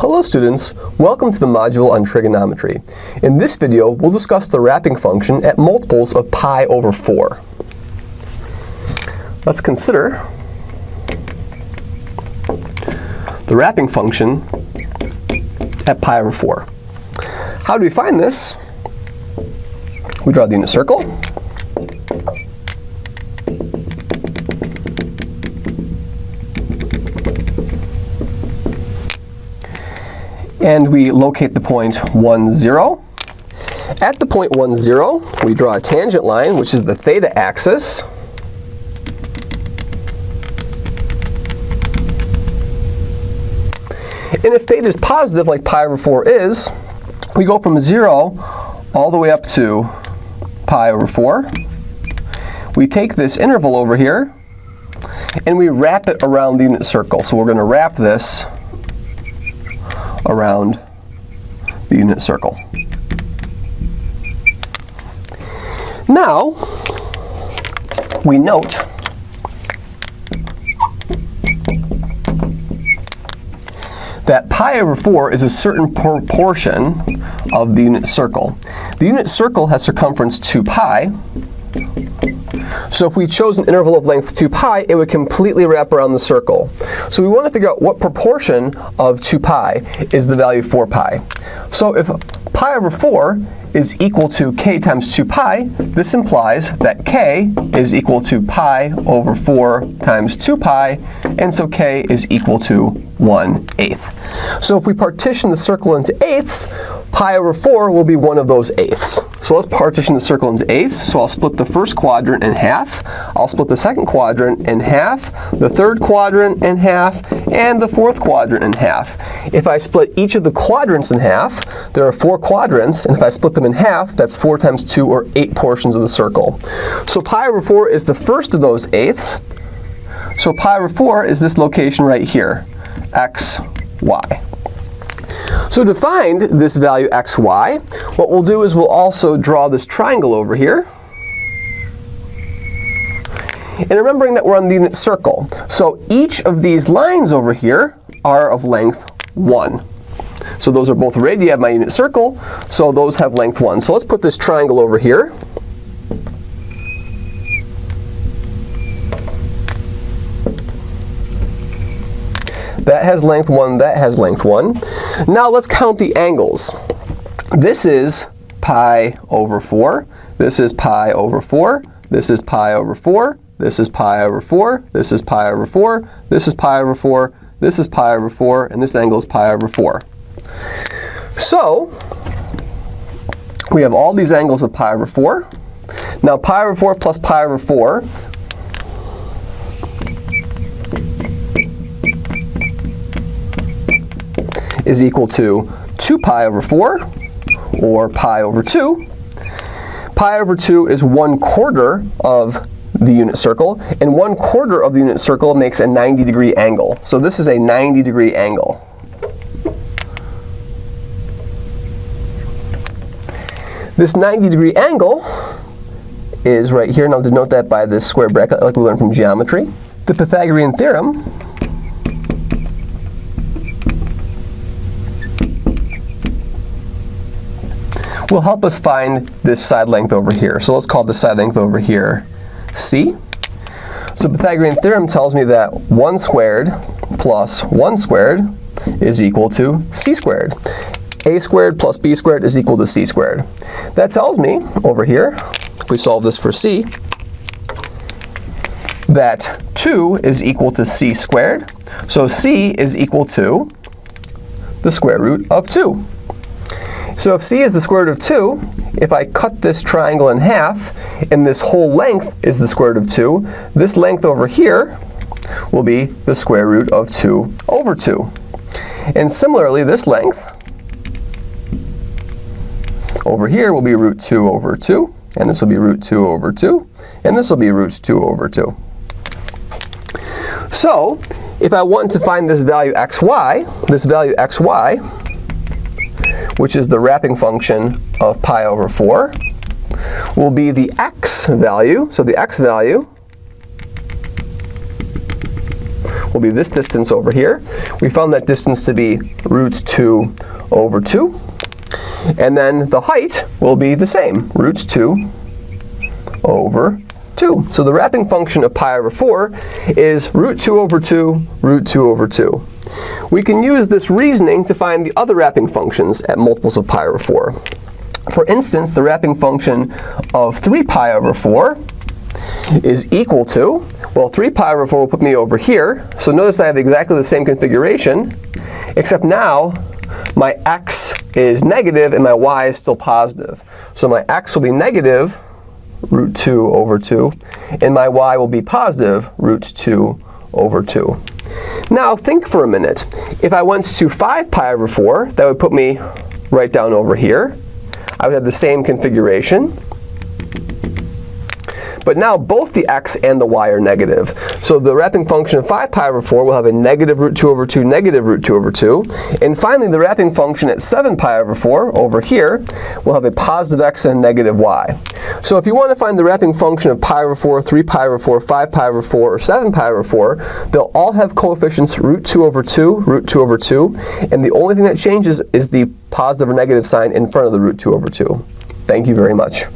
Hello students, welcome to the module on trigonometry. In this video, we'll discuss the wrapping function at multiples of pi over 4. Let's consider the wrapping function at pi over 4. How do we find this? We draw the unit circle. And we locate the point 1, 0. At the point 1, 0, we draw a tangent line, which is the theta axis. And if theta is positive, like pi over 4 is, we go from 0 all the way up to pi over 4. We take this interval over here, and we wrap it around the unit circle. So we're going to wrap this around the unit circle. Now, we note that pi over 4 is a certain proportion of the unit circle. The unit circle has circumference 2 pi. So if we chose an interval of length 2 pi, it would completely wrap around the circle. So we want to figure out what proportion of 2 pi is the value 4 pi. So if pi over 4 is equal to k times 2 pi, this implies that k is equal to pi over 4 times 2 pi, and so k is equal to 1/8. So if we partition the circle into eighths, pi over 4 will be one of those eighths. So let's partition the circle into eighths. So I'll split the first quadrant in half, I'll split the second quadrant in half, the third quadrant in half, and the fourth quadrant in half. If I split each of the quadrants in half, there are 4 quadrants, and if I split them in half, that's 4 times 2, or 8 portions of the circle. So pi over 4 is the first of those eighths. So pi over 4 is this location right here, x, y. So to find this value x, y, what we'll do is we'll also draw this triangle over here. And remembering that we're on the unit circle, so each of these lines over here are of length 1. So those are both radii of my unit circle, so those have length 1. So let's put this triangle over here. That has length 1, that has length 1. Now let's count the angles. This is pi over 4, this is pi over 4, this is pi over 4, this is pi over 4, this is pi over 4, this is pi over 4, this is pi over 4, and this angle is pi over 4. So, we have all these angles of pi over 4. Now pi over 4 plus pi over 4 is equal to 2 pi over 4, or pi over 2. Pi over 2 is 1/4 of the unit circle, and 1/4 of the unit circle makes a 90-degree angle. So this is a 90-degree angle. This 90-degree angle is right here, and I'll denote that by this square bracket like we learned from geometry. The Pythagorean Theorem will help us find this side length over here. So let's call this side length over here c. So Pythagorean Theorem tells me that 1 squared plus 1 squared is equal to c squared. A squared plus b squared is equal to c squared. That tells me over here, if we solve this for c, that 2 is equal to c squared. So c is equal to the square root of 2. So if c is the square root of 2, if I cut this triangle in half, and this whole length is the square root of 2, this length over here will be the square root of 2 over 2. And similarly, this length over here will be root 2 over 2, and this will be root 2 over 2, and this will be root 2 over 2. So if I want to find this value xy, which is the wrapping function of pi over 4, will be the x value. So the x value will be this distance over here. We found that distance to be root 2 over 2. And then the height will be the same, root 2 over 2. So the wrapping function of pi over 4 is root 2 over 2, root 2 over 2. We can use this reasoning to find the other wrapping functions at multiples of pi over 4. For instance, the wrapping function of 3 pi over 4 is equal to, well, 3 pi over 4 will put me over here. So notice I have exactly the same configuration, except now my x is negative and my y is still positive. So my x will be negative root 2 over 2, and my y will be positive root 2 over 2. Now think for a minute. If I went to 5 pi over 4, that would put me right down over here. I would have the same configuration. But now both the x and the y are negative. So the wrapping function of 5 pi over 4 will have a negative root 2 over 2, negative root 2 over 2. And finally, the wrapping function at 7 pi over 4 over here will have a positive x and a negative y. So if you want to find the wrapping function of pi over 4, 3 pi over 4, 5 pi over 4, or 7 pi over 4, they'll all have coefficients root 2 over 2, root 2 over 2. And the only thing that changes is the positive or negative sign in front of the root 2 over 2. Thank you very much.